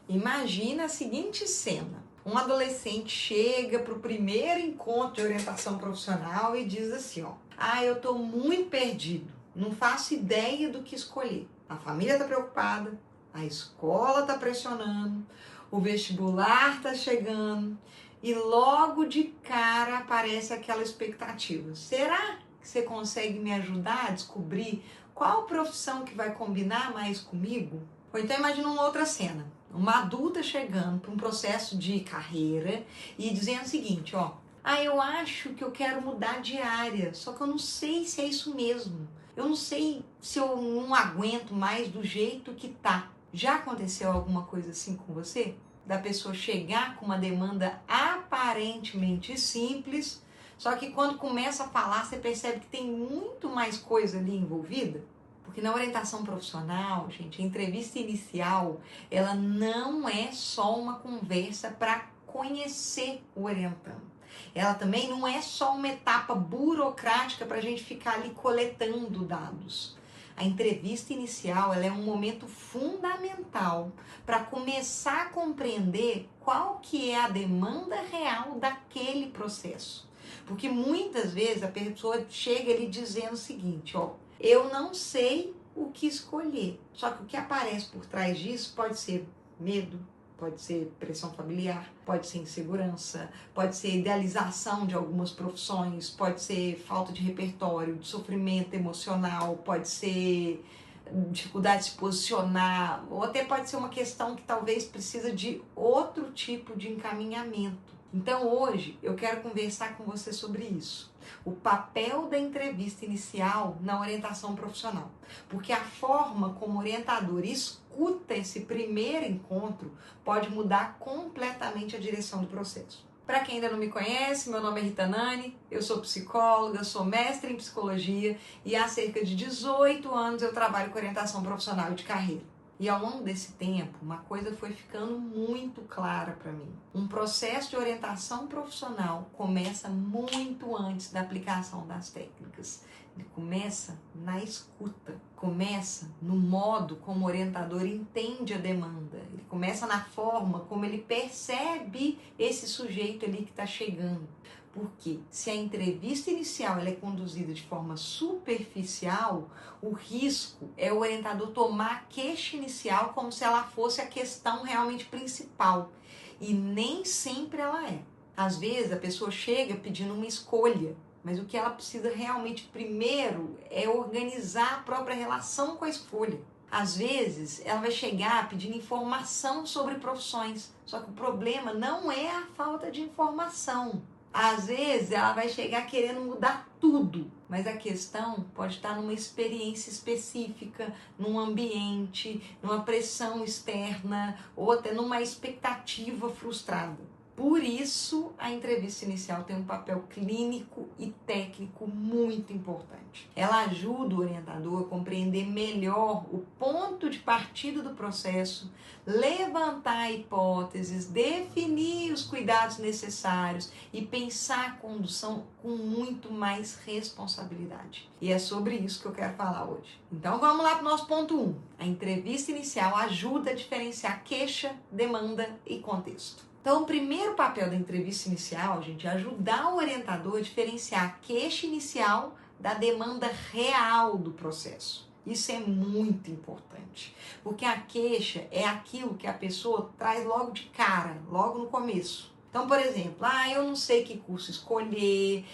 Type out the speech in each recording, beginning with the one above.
Imagina a seguinte cena. Um adolescente chega para o primeiro encontro de orientação profissional e diz assim, ó: eu estou muito perdido, não faço ideia do que escolher. A família está preocupada, a escola está pressionando, o vestibular está chegando e logo de cara aparece aquela expectativa. Será que você consegue me ajudar a descobrir qual profissão que vai combinar mais comigo? Ou então imagina uma outra cena. Uma adulta chegando para um processo de carreira e dizendo o seguinte, ó: eu acho que eu quero mudar de área, só que eu não sei se é isso mesmo. Eu não sei se eu não aguento mais do jeito que tá. Já aconteceu alguma coisa assim com você? Da pessoa chegar com uma demanda aparentemente simples, só que quando começa a falar, você percebe que tem muito mais coisa ali envolvida? Porque na orientação profissional, gente, a entrevista inicial, ela não é só uma conversa para conhecer o orientando. Ela também não é só uma etapa burocrática para a gente ficar ali coletando dados. A entrevista inicial, ela é um momento fundamental para começar a compreender qual que é a demanda real daquele processo. Porque muitas vezes a pessoa chega ali dizendo o seguinte, ó: eu não sei o que escolher. Só que o que aparece por trás disso pode ser medo, pode ser pressão familiar, pode ser insegurança, pode ser idealização de algumas profissões, pode ser falta de repertório, de sofrimento emocional, pode ser dificuldade de se posicionar, ou até pode ser uma questão que talvez precisa de outro tipo de encaminhamento. Então hoje eu quero conversar com você sobre isso. O papel da entrevista inicial na orientação profissional. Porque a forma como o orientador escuta esse primeiro encontro pode mudar completamente a direção do processo. Para quem ainda não me conhece, meu nome é Rita Nani, eu sou psicóloga, sou mestre em psicologia e há cerca de 18 anos eu trabalho com orientação profissional e de carreira. E ao longo desse tempo, uma coisa foi ficando muito clara para mim. Um processo de orientação profissional começa muito antes da aplicação das técnicas. Ele começa na escuta, começa no modo como o orientador entende a demanda. Ele começa na forma como ele percebe esse sujeito ali que está chegando. Porque se a entrevista inicial ela é conduzida de forma superficial, o risco é o orientador tomar a queixa inicial como se ela fosse a questão realmente principal. E nem sempre ela é. Às vezes a pessoa chega pedindo uma escolha, mas o que ela precisa realmente primeiro é organizar a própria relação com a escolha. Às vezes ela vai chegar pedindo informação sobre profissões, só que o problema não é a falta de informação. Às vezes ela vai chegar querendo mudar tudo, mas a questão pode estar numa experiência específica, num ambiente, numa pressão externa ou até numa expectativa frustrada. Por isso, a entrevista inicial tem um papel clínico e técnico muito importante. Ela ajuda o orientador a compreender melhor o ponto de partida do processo, levantar hipóteses, definir os cuidados necessários e pensar a condução com muito mais responsabilidade. E é sobre isso que eu quero falar hoje. Então vamos lá para o nosso ponto 1. A entrevista inicial ajuda a diferenciar queixa, demanda e contexto. Então, o primeiro papel da entrevista inicial, gente, é ajudar o orientador a diferenciar a queixa inicial da demanda real do processo. Isso é muito importante, porque a queixa é aquilo que a pessoa traz logo de cara, logo no começo. Então, por exemplo, eu não sei que curso escolher,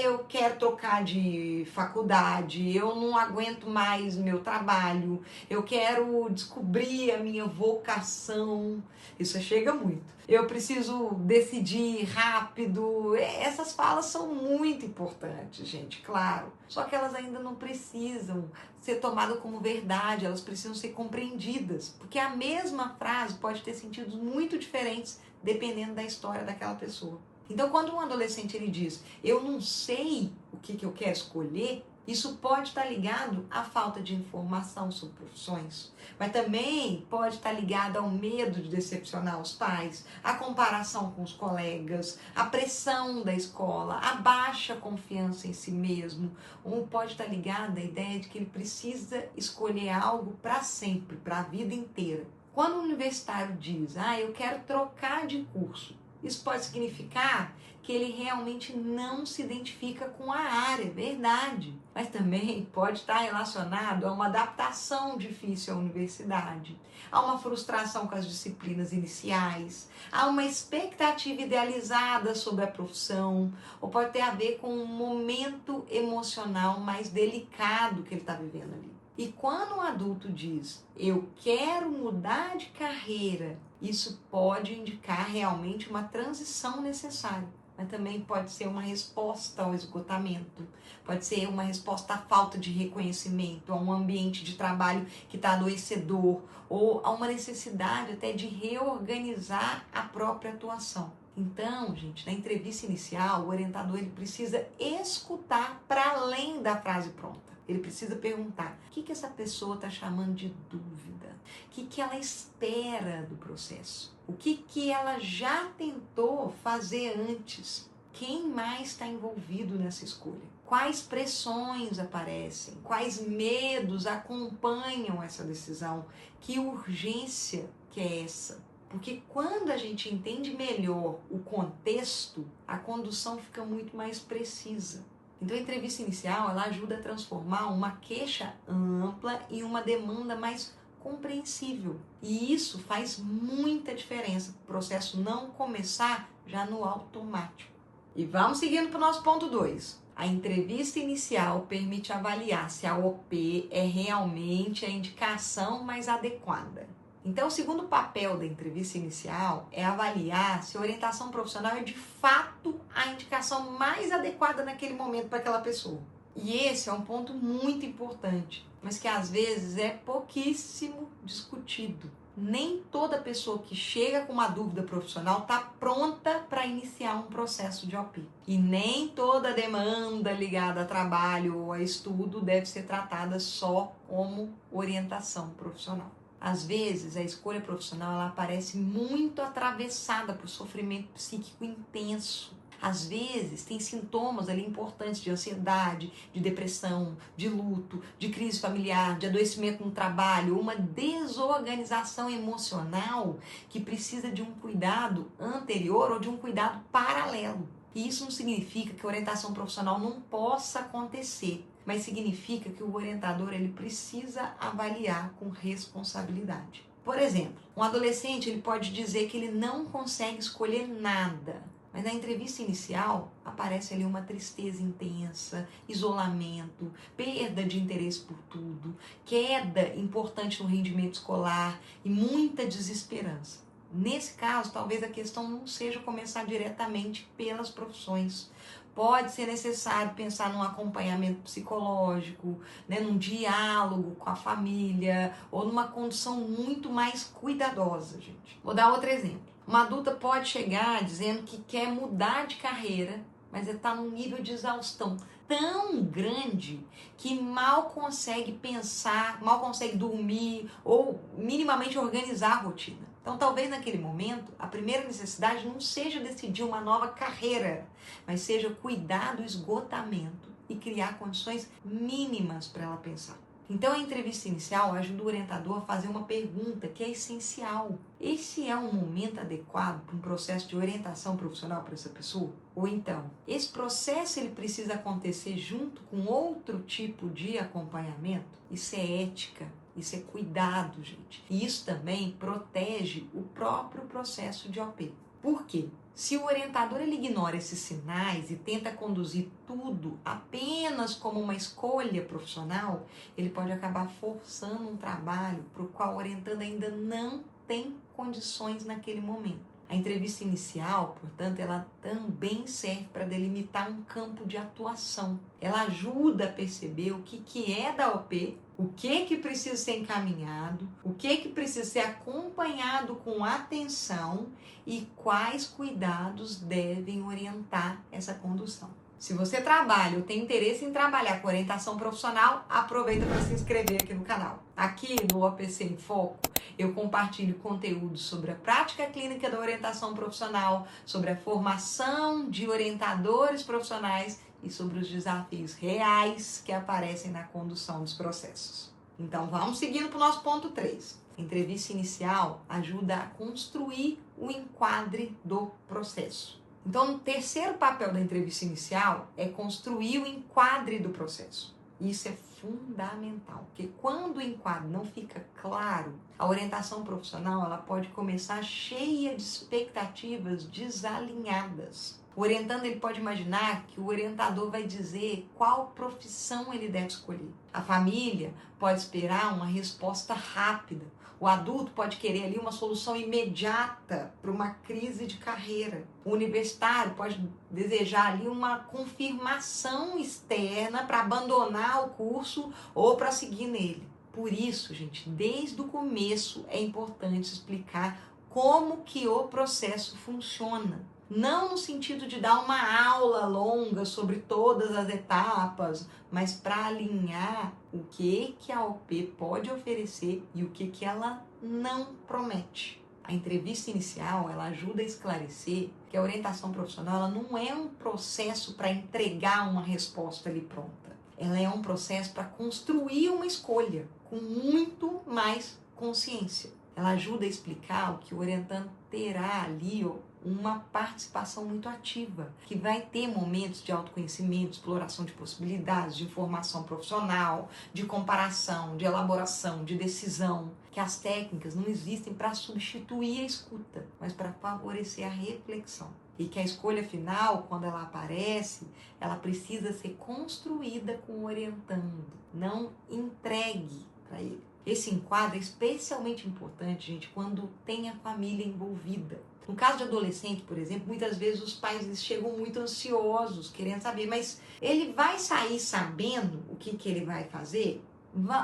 eu quero trocar de faculdade, eu não aguento mais meu trabalho, eu quero descobrir a minha vocação. Isso chega muito. Eu preciso decidir rápido. Essas falas são muito importantes, gente, claro. Só que elas ainda não precisam ser tomadas como verdade, elas precisam ser compreendidas. Porque a mesma frase pode ter sentidos muito diferentes dependendo da história daquela pessoa. Então, quando um adolescente ele diz, eu não sei o que eu quero escolher, isso pode estar ligado à falta de informação sobre profissões, mas também pode estar ligado ao medo de decepcionar os pais, à comparação com os colegas, à pressão da escola, à baixa confiança em si mesmo, ou pode estar ligado à ideia de que ele precisa escolher algo para sempre, para a vida inteira. Quando o universitário diz, eu quero trocar de curso, isso pode significar que ele realmente não se identifica com a área, verdade. Mas também pode estar relacionado a uma adaptação difícil à universidade, a uma frustração com as disciplinas iniciais, a uma expectativa idealizada sobre a profissão, ou pode ter a ver com um momento emocional mais delicado que ele está vivendo ali. E quando um adulto diz, eu quero mudar de carreira, isso pode indicar realmente uma transição necessária. Mas também pode ser uma resposta ao esgotamento, pode ser uma resposta à falta de reconhecimento, a um ambiente de trabalho que está adoecedor, ou a uma necessidade até de reorganizar a própria atuação. Então, gente, na entrevista inicial, o orientador ele precisa escutar para além da frase pronta. Ele precisa perguntar, o que essa pessoa está chamando de dúvida? O que ela espera do processo? O que ela já tentou fazer antes? Quem mais está envolvido nessa escolha? Quais pressões aparecem? Quais medos acompanham essa decisão? Que urgência que é essa? Porque quando a gente entende melhor o contexto, a condução fica muito mais precisa. Então a entrevista inicial ela ajuda a transformar uma queixa ampla em uma demanda mais compreensível. E isso faz muita diferença para o processo não começar já no automático. E vamos seguindo para o nosso ponto 2. A entrevista inicial permite avaliar se a OP é realmente a indicação mais adequada. Então, o segundo papel da entrevista inicial é avaliar se a orientação profissional é de fato a indicação mais adequada naquele momento para aquela pessoa. E esse é um ponto muito importante, mas que às vezes é pouquíssimo discutido. Nem toda pessoa que chega com uma dúvida profissional está pronta para iniciar um processo de OP. E nem toda demanda ligada a trabalho ou a estudo deve ser tratada só como orientação profissional. Às vezes, a escolha profissional ela aparece muito atravessada por sofrimento psíquico intenso. Às vezes, tem sintomas ali importantes de ansiedade, de depressão, de luto, de crise familiar, de adoecimento no trabalho, uma desorganização emocional que precisa de um cuidado anterior ou de um cuidado paralelo. E isso não significa que a orientação profissional não possa acontecer, mas significa que o orientador ele precisa avaliar com responsabilidade. Por exemplo, um adolescente ele pode dizer que ele não consegue escolher nada, mas na entrevista inicial aparece ali uma tristeza intensa, isolamento, perda de interesse por tudo, queda importante no rendimento escolar e muita desesperança. Nesse caso, talvez a questão não seja começar diretamente pelas profissões. Pode ser necessário pensar num acompanhamento psicológico, num diálogo com a família ou numa condução muito mais cuidadosa, gente. Vou dar outro exemplo. Uma adulta pode chegar dizendo que quer mudar de carreira, mas está num nível de exaustão tão grande que mal consegue pensar, mal consegue dormir ou minimamente organizar a rotina. Então, talvez naquele momento, a primeira necessidade não seja decidir uma nova carreira, mas seja cuidar do esgotamento e criar condições mínimas para ela pensar. Então, a entrevista inicial ajuda o orientador a fazer uma pergunta que é essencial. Esse é um momento adequado para um processo de orientação profissional para essa pessoa? Ou então, esse processo ele precisa acontecer junto com outro tipo de acompanhamento? Isso é ética. Isso é cuidado, gente. E isso também protege o próprio processo de OP. Por quê? Se o orientador ele ignora esses sinais e tenta conduzir tudo apenas como uma escolha profissional, ele pode acabar forçando um trabalho para o qual o orientando ainda não tem condições naquele momento. A entrevista inicial, portanto, ela também serve para delimitar um campo de atuação. Ela ajuda a perceber o que é da OP, o que precisa ser encaminhado, o que precisa ser acompanhado com atenção e quais cuidados devem orientar essa condução. Se você trabalha ou tem interesse em trabalhar com orientação profissional, aproveita para se inscrever aqui no canal. Aqui no OPC em Foco, eu compartilho conteúdo sobre a prática clínica da orientação profissional, sobre a formação de orientadores profissionais e sobre os desafios reais que aparecem na condução dos processos. Então vamos seguindo para o nosso ponto 3. A entrevista inicial ajuda a construir o enquadre do processo. Então, o terceiro papel da entrevista inicial é construir o enquadre do processo. Isso é fundamental, porque quando o enquadre não fica claro, a orientação profissional ela pode começar cheia de expectativas desalinhadas. O orientando ele pode imaginar que o orientador vai dizer qual profissão ele deve escolher. A família pode esperar uma resposta rápida. O adulto pode querer ali uma solução imediata para uma crise de carreira. O universitário pode desejar ali uma confirmação externa para abandonar o curso ou para seguir nele. Por isso, gente, desde o começo é importante explicar como que o processo funciona. Não no sentido de dar uma aula longa sobre todas as etapas, mas para alinhar o que a OP pode oferecer e o que ela não promete. A entrevista inicial, ela ajuda a esclarecer que a orientação profissional ela não é um processo para entregar uma resposta ali pronta. Ela é um processo para construir uma escolha com muito mais consciência. Ela ajuda a explicar o que o orientando terá ali, uma participação muito ativa, que vai ter momentos de autoconhecimento, exploração de possibilidades, de informação profissional, de comparação, de elaboração, de decisão, que as técnicas não existem para substituir a escuta, mas para favorecer a reflexão. E que a escolha final, quando ela aparece, ela precisa ser construída com o orientando, não entregue para ele. Esse enquadro é especialmente importante, gente, quando tem a família envolvida. No caso de adolescente, por exemplo, muitas vezes os pais chegam muito ansiosos, querendo saber, mas ele vai sair sabendo o que ele vai fazer?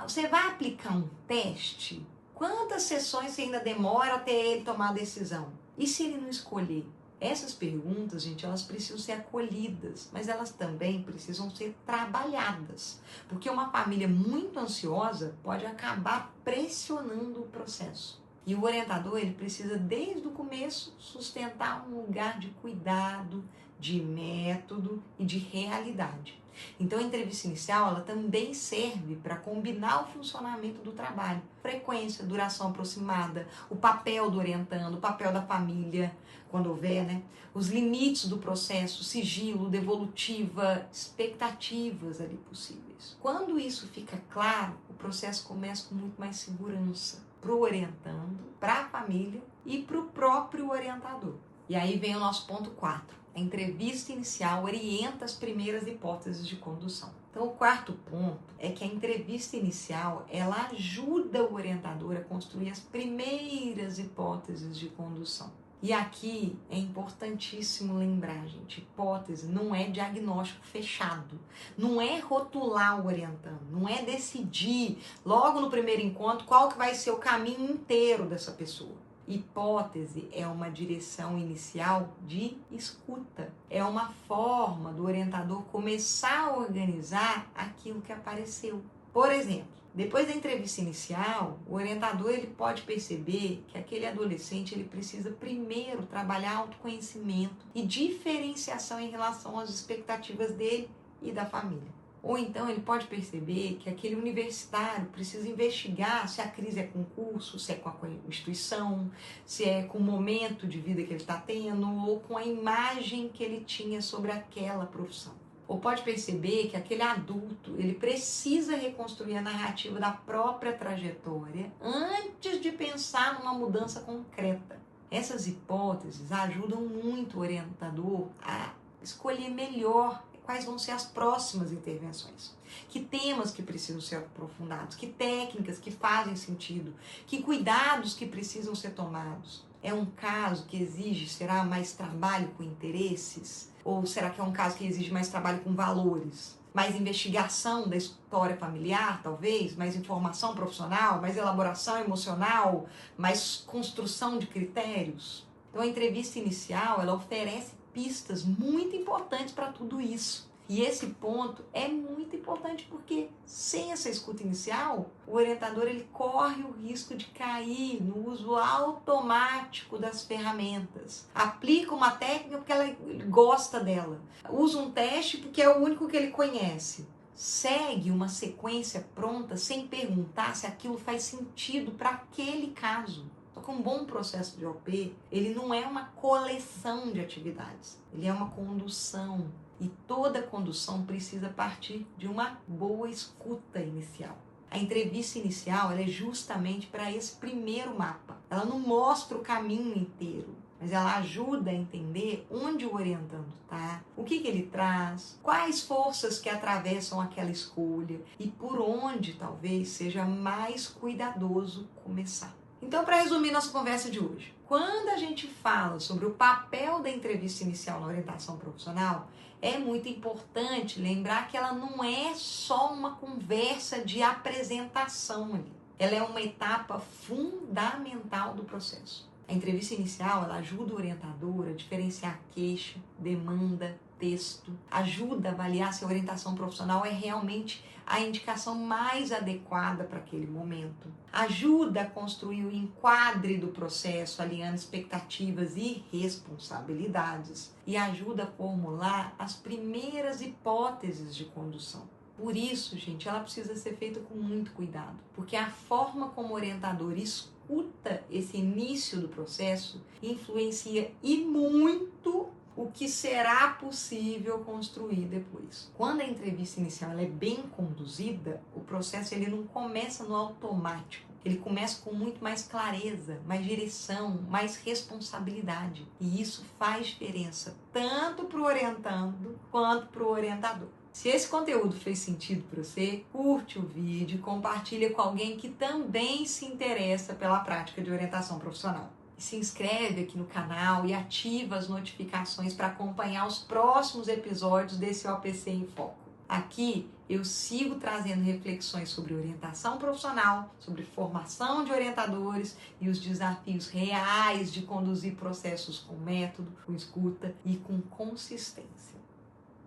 Você vai aplicar um teste? Quantas sessões você ainda demora até ele tomar a decisão? E se ele não escolher? Essas perguntas, gente, elas precisam ser acolhidas, mas elas também precisam ser trabalhadas. Porque uma família muito ansiosa pode acabar pressionando o processo. E o orientador, ele precisa, desde o começo, sustentar um lugar de cuidado, de método e de realidade. Então, a entrevista inicial, ela também serve para combinar o funcionamento do trabalho. Frequência, duração aproximada, o papel do orientando, o papel da família, quando houver, né? Os limites do processo, sigilo, devolutiva, expectativas ali possíveis. Quando isso fica claro, o processo começa com muito mais segurança para o orientando, para a família e para o próprio orientador. E aí vem o nosso ponto 4. A entrevista inicial orienta as primeiras hipóteses de condução. Então, o quarto ponto é que a entrevista inicial, ela ajuda o orientador a construir as primeiras hipóteses de condução. E aqui é importantíssimo lembrar, gente, hipótese não é diagnóstico fechado, não é rotular o orientando, não é decidir logo no primeiro encontro qual que vai ser o caminho inteiro dessa pessoa. Hipótese é uma direção inicial de escuta, é uma forma do orientador começar a organizar aquilo que apareceu. Por exemplo, depois da entrevista inicial, o orientador ele pode perceber que aquele adolescente ele precisa primeiro trabalhar autoconhecimento e diferenciação em relação às expectativas dele e da família. Ou então ele pode perceber que aquele universitário precisa investigar se a crise é com o curso, se é com a instituição, se é com o momento de vida que ele está tendo ou com a imagem que ele tinha sobre aquela profissão. Ou pode perceber que aquele adulto, ele precisa reconstruir a narrativa da própria trajetória antes de pensar numa mudança concreta. Essas hipóteses ajudam muito o orientador a escolher melhor quais vão ser as próximas intervenções. Que temas que precisam ser aprofundados, que técnicas que fazem sentido, que cuidados que precisam ser tomados. É um caso que exige, será, mais trabalho com interesses? Ou será que é um caso que exige mais trabalho com valores? Mais investigação da história familiar, talvez? Mais informação profissional? Mais elaboração emocional? Mais construção de critérios? Então, a entrevista inicial, ela oferece pistas muito importantes para tudo isso. E esse ponto é muito importante porque sem essa escuta inicial, o orientador ele corre o risco de cair no uso automático das ferramentas. Aplica uma técnica porque ele gosta dela. Usa um teste porque é o único que ele conhece. segue uma sequência pronta sem perguntar se aquilo faz sentido para aquele caso. Só que um bom processo de OP, ele não é uma coleção de atividades, ele é uma condução. E toda condução precisa partir de uma boa escuta inicial. A entrevista inicial ela é justamente para esse primeiro mapa. Ela não mostra o caminho inteiro, mas ela ajuda a entender onde o orientando está, o que ele traz, quais forças que atravessam aquela escolha e por onde talvez seja mais cuidadoso começar. Então, para resumir nossa conversa de hoje, quando a gente fala sobre o papel da entrevista inicial na orientação profissional, é muito importante lembrar que ela não é só uma conversa de apresentação ali. Ela é uma etapa fundamental do processo. A entrevista inicial, ela ajuda o orientador a diferenciar queixa, demanda, texto, ajuda a avaliar se a orientação profissional é realmente a indicação mais adequada para aquele momento. Ajuda a construir o enquadre do processo, alinhando expectativas e responsabilidades. E ajuda a formular as primeiras hipóteses de condução. Por isso, gente, ela precisa ser feita com muito cuidado, porque a forma como o orientador escuta esse início do processo influencia e muito o que será possível construir depois. Quando a entrevista inicial ela é bem conduzida, o processo ele não começa no automático. Ele começa com muito mais clareza, mais direção, mais responsabilidade. E isso faz diferença tanto para o orientando quanto para o orientador. Se esse conteúdo fez sentido para você, curte o vídeo e compartilha com alguém que também se interessa pela prática de orientação profissional. E se inscreve aqui no canal e ativa as notificações para acompanhar os próximos episódios desse OPC em Foco. Aqui eu sigo trazendo reflexões sobre orientação profissional, sobre formação de orientadores e os desafios reais de conduzir processos com método, com escuta e com consistência.